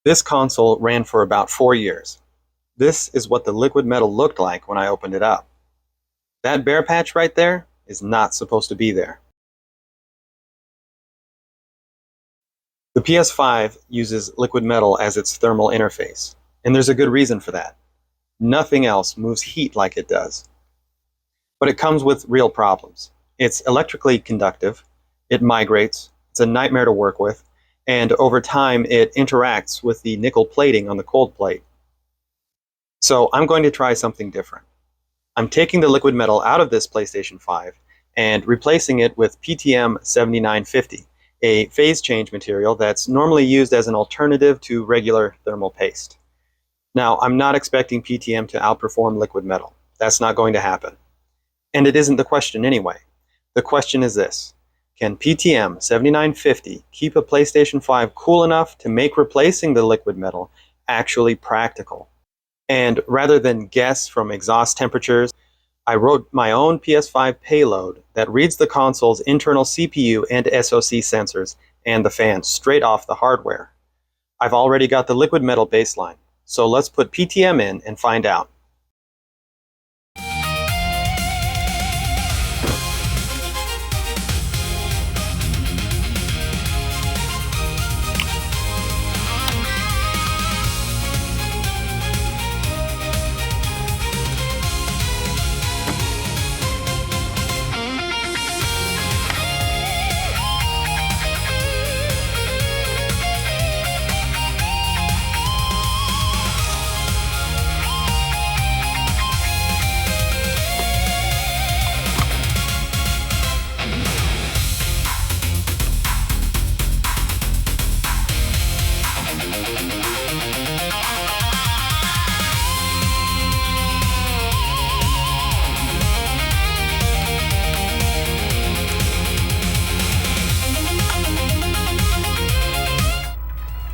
This console ran for about 4 years. This is what the liquid metal looked like when I opened it up. That bare patch right there is not supposed to be there. The PS5 uses liquid metal as its thermal interface, and there's a good reason for that. Nothing else moves heat like it does. But it comes with real problems. It's electrically conductive, it migrates, it's a nightmare to work with, and over time it interacts with the nickel plating on the cold plate. So I'm going to try something different. I'm taking the liquid metal out of this PlayStation 5 and replacing it with PTM7950, a phase change material that's normally used as an alternative to regular thermal paste. Now, I'm not expecting PTM to outperform liquid metal. That's not going to happen. And it isn't the question anyway. The question is this: can PTM7950 keep a PlayStation 5 cool enough to make replacing the liquid metal actually practical? And rather than guess from exhaust temperatures, I wrote my own PS5 payload that reads the console's internal CPU and SoC sensors and the fan straight off the hardware. I've already got the liquid metal baseline, so let's put PTM in and find out.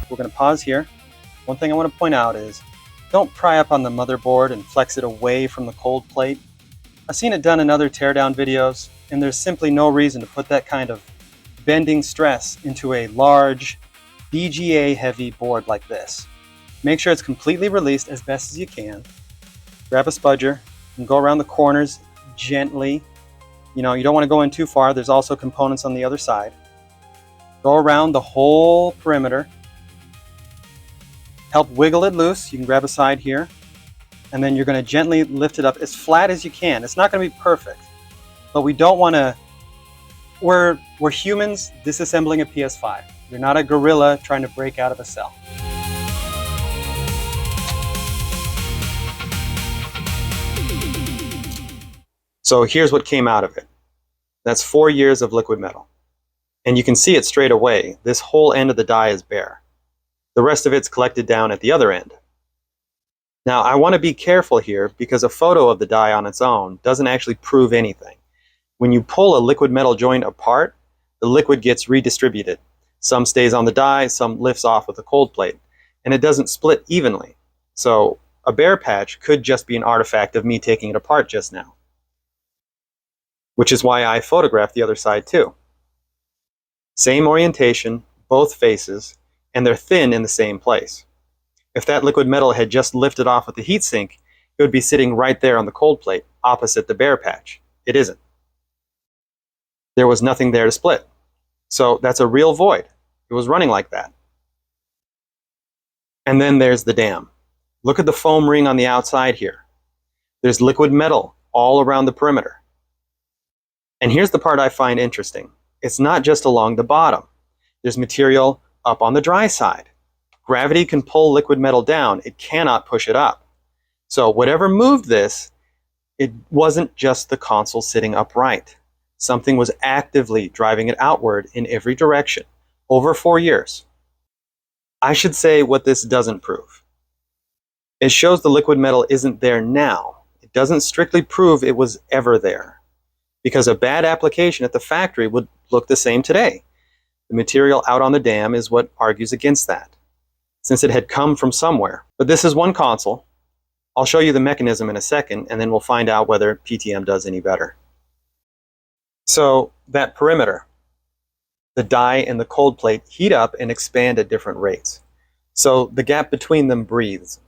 We're going to pause here. One thing I want to point out is don't pry up on the motherboard and flex it away from the cold plate. I've seen it done in other teardown videos, and there's simply no reason to put that kind of bending stress into a large BGA heavy board like this. Make sure it's completely released as best as you can. Grab a spudger and go around the corners gently. You don't want to go in too far. There's also components on the other side. Go around the whole perimeter. Help wiggle it loose. You can grab a side here, and then you're going to gently lift it up as flat as you can. It's not going to be perfect, but we don't want to. We're humans disassembling a PS5. You're not a gorilla trying to break out of a cell. So here's what came out of it. That's 4 years of liquid metal, and you can see it straight away. This whole end of the die is bare. The rest of it's collected down at the other end. Now, I want to be careful here because a photo of the die on its own doesn't actually prove anything. When you pull a liquid metal joint apart, the liquid gets redistributed. Some stays on the die, some lifts off with the cold plate, and it doesn't split evenly. So a bare patch could just be an artifact of me taking it apart just now, which is why I photographed the other side too. Same orientation, both faces, and they're thin in the same place. If that liquid metal had just lifted off with the heatsink, it would be sitting right there on the cold plate, opposite the bare patch. It isn't. There was nothing there to split. So that's a real void. It was running like that. And then there's the dam. Look at the foam ring on the outside here. There's liquid metal all around the perimeter. And here's the part I find interesting. It's not just along the bottom. There's material up on the dry side. Gravity can pull liquid metal down. It cannot push it up. So whatever moved this, it wasn't just the console sitting upright. Something was actively driving it outward in every direction over 4 years. I should say what this doesn't prove. It shows the liquid metal isn't there now. It doesn't strictly prove it was ever there, because a bad application at the factory would look the same today. The material out on the dam is what argues against that, since it had come from somewhere. But this is one console. I'll show you the mechanism in a second, and then we'll find out whether PTM does any better. So that perimeter, the die and the cold plate heat up and expand at different rates. so the gap between them breathes.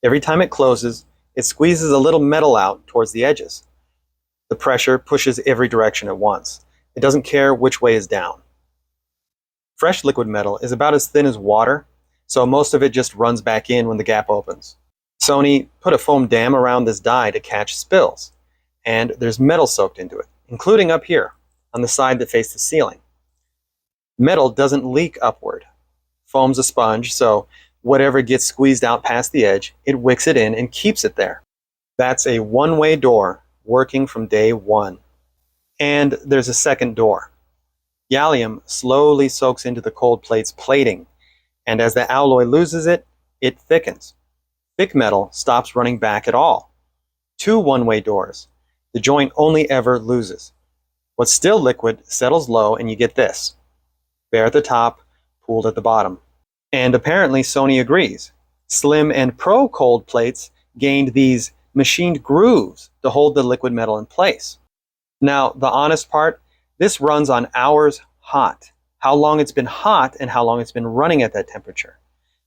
Every time it closes, it squeezes a little metal out towards the edges. The pressure pushes every direction at once. It doesn't care which way is down. Fresh liquid metal is about as thin as water, so most of it just runs back in when the gap opens. Sony put a foam dam around this die to catch spills, and there's metal soaked into it, including up here, on the side that faces the ceiling. Metal doesn't leak upward. Foam's a sponge, so whatever gets squeezed out past the edge, it wicks it in and keeps it there. That's a one-way door working from day one. And there's a second door. Gallium slowly soaks into the cold plate's plating, and as the alloy loses it, it thickens. Thick metal stops running back at all. Two one-way doors. The joint only ever loses. What's still liquid settles low and you get this. Bare at the top, pooled at the bottom. And apparently Sony agrees. Slim and Pro cold plates gained these machined grooves to hold the liquid metal in place. Now, the honest part, this runs on hours hot. How long it's been hot and how long it's been running at that temperature.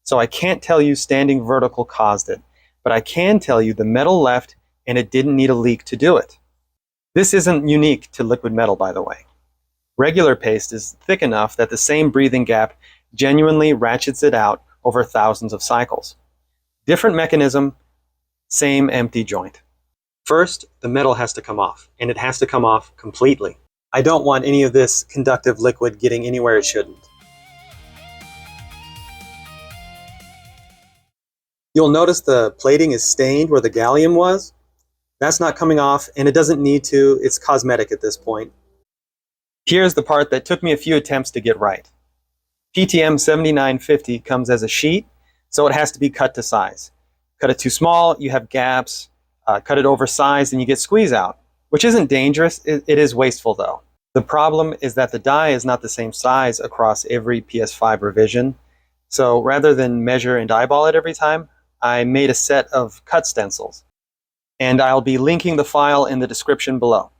So I can't tell you standing vertical caused it, but I can tell you the metal left and it didn't need a leak to do it. This isn't unique to liquid metal, by the way. Regular paste is thick enough that the same breathing gap genuinely ratchets it out over thousands of cycles. Different mechanism, same empty joint. First, the metal has to come off, and it has to come off completely. I don't want any of this conductive liquid getting anywhere it shouldn't. You'll notice the plating is stained where the gallium was. That's not coming off, and it doesn't need to. It's cosmetic at this point. Here's the part that took me a few attempts to get right. PTM7950 comes as a sheet, so it has to be cut to size. Cut it too small, you have gaps. Cut it oversized, and you get squeeze out, which isn't dangerous. It is wasteful, though. The problem is that the die is not the same size across every PS5 revision. So rather than measure and eyeball it every time, I made a set of cut stencils. And I'll be linking the file in the description below.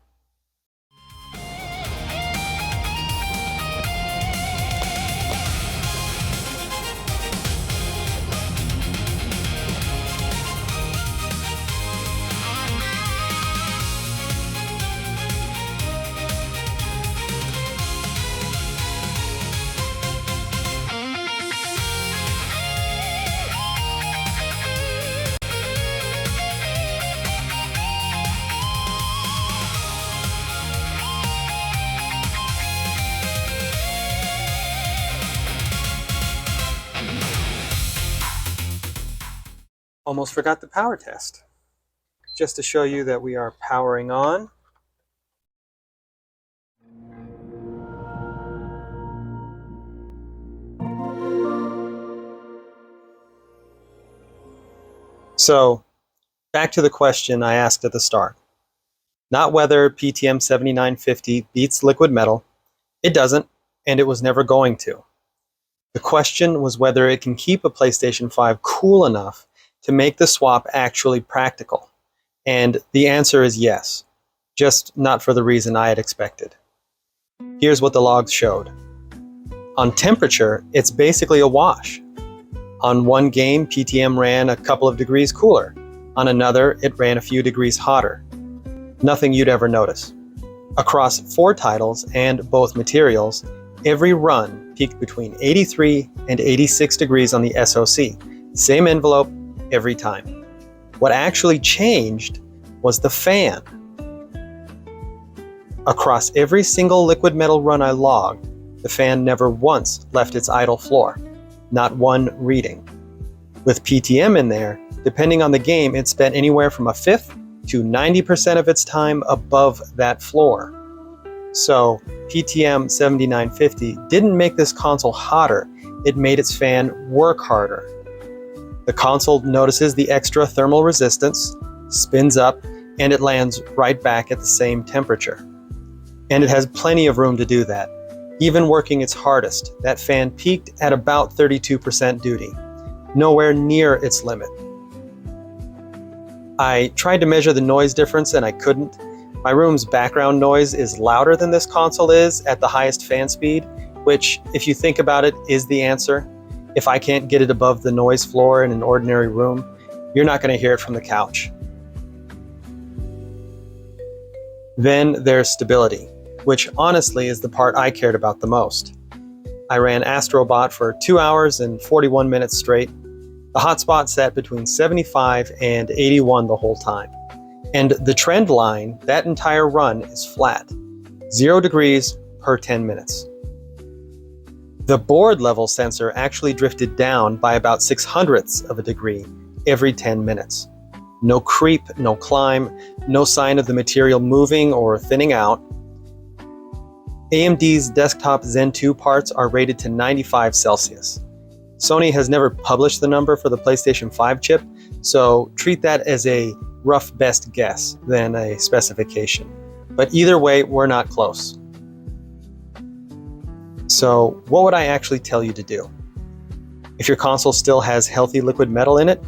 Almost forgot the power test. Just to show you that we are powering on. So, back to the question I asked at the start. Not whether PTM7950 beats liquid metal. It doesn't, and it was never going to. The question was whether it can keep a PlayStation 5 cool enough to make the swap actually practical. And the answer is yes, just not for the reason I had expected. Here's what the logs showed. On temperature, it's basically a wash. On one game, PTM ran a couple of degrees cooler. On another, it ran a few degrees hotter. Nothing you'd ever notice. Across 4 titles and both materials, every run peaked between 83 and 86 degrees on the SoC. Same envelope, every time. What actually changed was the fan. Across every single liquid metal run I logged, the fan never once left its idle floor. Not one reading. With PTM in there, depending on the game, it spent anywhere from a fifth to 90% of its time above that floor. So PTM7950 didn't make this console hotter, it made its fan work harder. The console notices the extra thermal resistance, spins up, and it lands right back at the same temperature. And it has plenty of room to do that. Even working its hardest, that fan peaked at about 32% duty, nowhere near its limit. I tried to measure the noise difference and I couldn't. My room's background noise is louder than this console is at the highest fan speed, which, if you think about it, is the answer. If I can't get it above the noise floor in an ordinary room, you're not going to hear it from the couch. Then there's stability, which honestly is the part I cared about the most. I ran Astrobot for 2 hours and 41 minutes straight. The hotspot sat between 75 and 81 the whole time. And the trend line, that entire run, is flat. 0 degrees per 10 minutes. The board level sensor actually drifted down by about 0.06 of a degree every 10 minutes. No creep, no climb, no sign of the material moving or thinning out. AMD's desktop Zen 2 parts are rated to 95 Celsius. Sony has never published the number for the PlayStation 5 chip, so treat that as a rough best guess than a specification. But either way, we're not close. So what would I actually tell you to do? If your console still has healthy liquid metal in it,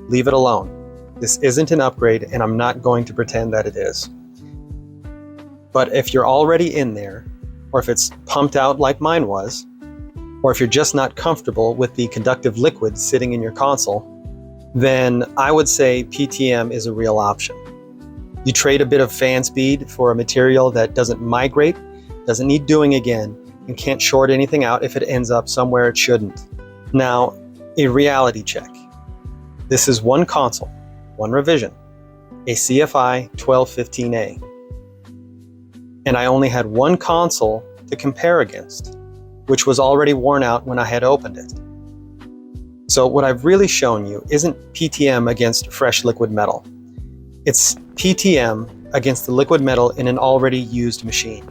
leave it alone. This isn't an upgrade, and I'm not going to pretend that it is. But if you're already in there, or if it's pumped out like mine was, or if you're just not comfortable with the conductive liquid sitting in your console, then I would say PTM is a real option. You trade a bit of fan speed for a material that doesn't migrate, doesn't need doing again, and can't short anything out if it ends up somewhere it shouldn't. Now, a reality check. This is one console, one revision, a CFI 1215A. And I only had one console to compare against, which was already worn out when I had opened it. So what I've really shown you isn't PTM against fresh liquid metal. It's PTM against the liquid metal in an already used machine,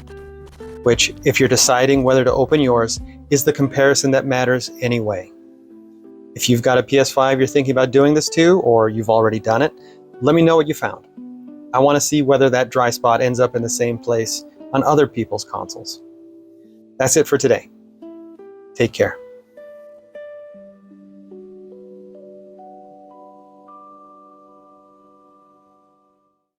which, if you're deciding whether to open yours, is the comparison that matters anyway. If you've got a PS5 you're thinking about doing this to, or you've already done it, let me know what you found. I want to see whether that dry spot ends up in the same place on other people's consoles. That's it for today. Take care.